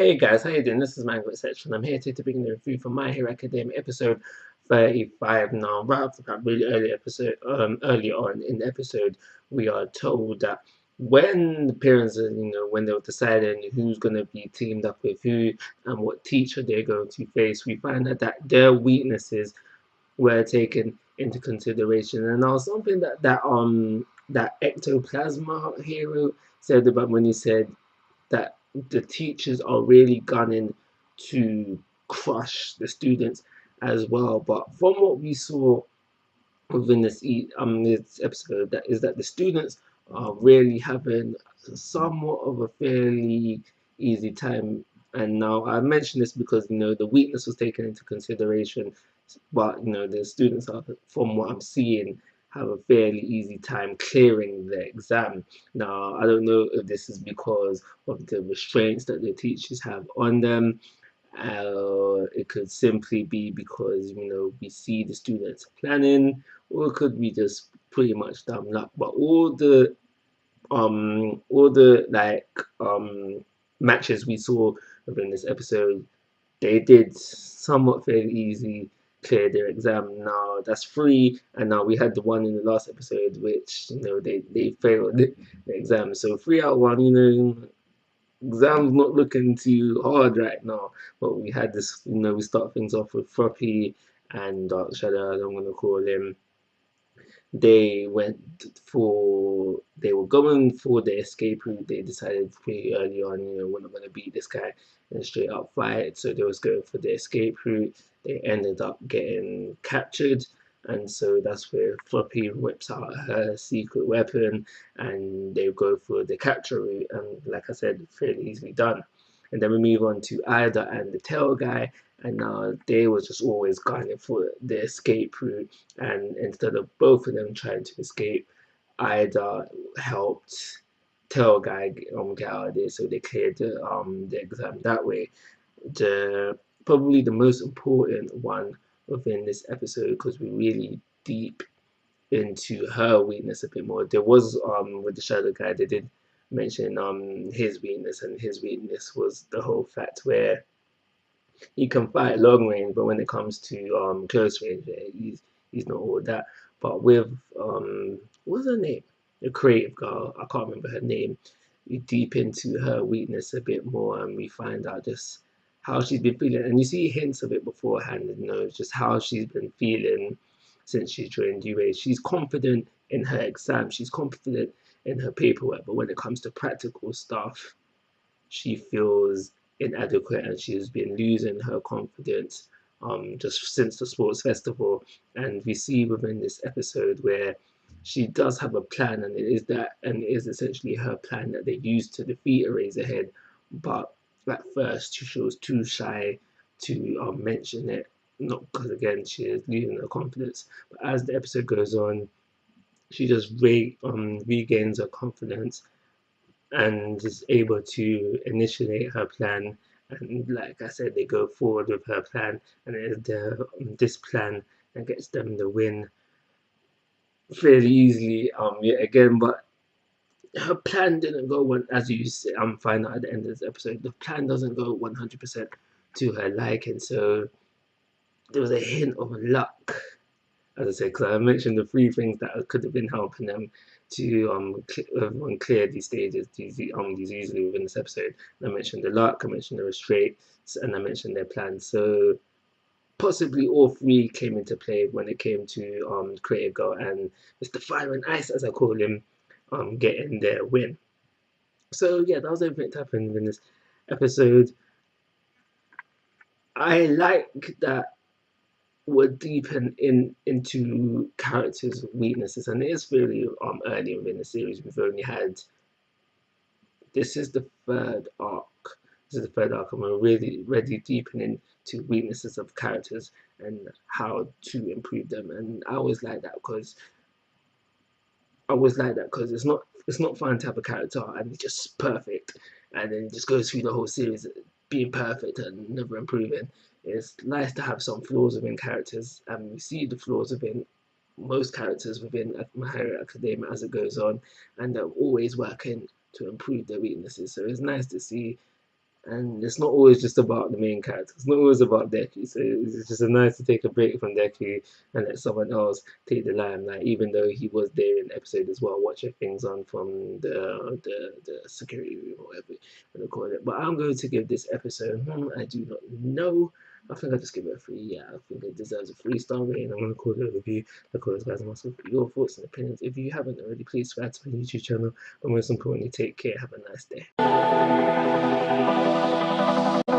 Hey guys, how you doing? This is Manga, etc. I'm here to bring you a review for My Hero Academia episode 35 now. Right off the bat, really early episode, early on in the episode, we are told that when the parents are, when they were deciding who's going to be teamed up with who and what teacher they're going to face, we find out that their weaknesses were taken into consideration. And now something that ectoplasma hero said about when he said that the teachers are really gunning to crush the students as well. But from what we saw within this episode, that is that the students are really having somewhat of a fairly easy time. And now I mention this because the weakness was taken into consideration, but the students are, from what I'm seeing, have a fairly easy time clearing the exam. Now I don't know if this is because of the restraints that the teachers have on them. It could simply be because we see the students planning, or it could be just pretty much dumb luck. But all the matches we saw within this episode, they did somewhat fairly easy clear their exam. Now that's free, and now we had the one in the last episode which they failed the exam. So 3 out of 1, exam's not looking too hard right now. But we had this, we start things off with Floppy and Dark Shadow, as I'm gonna call him. They were going for the escape route. They decided pretty early on, we're not gonna beat this guy in a straight up fight. So they was going for the escape route. They ended up getting captured, and so that's where Floppy whips out her secret weapon, and they go for the capture route. And like I said, fairly easily done. And then we move on to Ida and the tail guy, and they were just always gunning for the escape route. And instead of both of them trying to escape, Ida helped tail guy get out of there, so they cleared the exam that way. Probably the most important one within this episode, because we're really deep into her weakness a bit more. There was with the shadow guy, they did mention his weakness, and his weakness was the whole fact where he can fight long range, but when it comes to close range, he's not all that. But with what's her name? The creative girl, I can't remember her name. We deep into her weakness a bit more, and we find out just how she's been feeling. And you see hints of it beforehand, just how she's been feeling since she joined UA. She's confident in her exam, she's confident in her paperwork, but when it comes to practical stuff, she feels inadequate, and she's been losing her confidence just since the sports festival. And we see within this episode where she does have a plan, and it is essentially her plan that they use to defeat Eraserhead. But at first, she was too shy to mention it, not because again she is losing her confidence. But as the episode goes on, she just regains her confidence and is able to initiate her plan. And like I said, they go forward with her plan, and it is this plan that gets them the win fairly easily yet again. But her plan didn't go as you find out at the end of this episode. The plan doesn't go 100% to her liking, so there was a hint of luck, as I said, because I mentioned the 3 things that could have been helping them to clear these stages, these easily within this episode. And I mentioned the luck, I mentioned the restraints, and I mentioned their plans. So possibly all 3 came into play when it came to Creative Girl and Mr. Fire and Ice, as I call him, getting their win. So yeah, that was everything that happened in this episode. I like that we're deepen into characters' weaknesses, and it is really early within the series. We've only had, this is the 3rd arc. This is the 3rd arc, and we're really deepening into weaknesses of characters and how to improve them. And I always like that because it's not fun to have a character and it's just perfect, and then it just goes through the whole series being perfect and never improving. It's nice to have some flaws within characters, and we see the flaws within most characters within My Hero Academia as it goes on, and they're always working to improve their weaknesses. So it's nice to see and it's not always just about the main character. It's not always about Deku. So it's just nice to take a break from Deku and let someone else take the limelight, even though he was there in the episode as well, watching things on from the security room or whatever you want to call it. But I'm going to give this episode, I do not know. I think I'll just give it a 3. Yeah, I think it deserves a 3-star rating. I'm going to call it a review. Of course, guys, I'm asking for your thoughts and opinions. If you haven't already, please subscribe to my YouTube channel. But most importantly, take care. Have a nice day.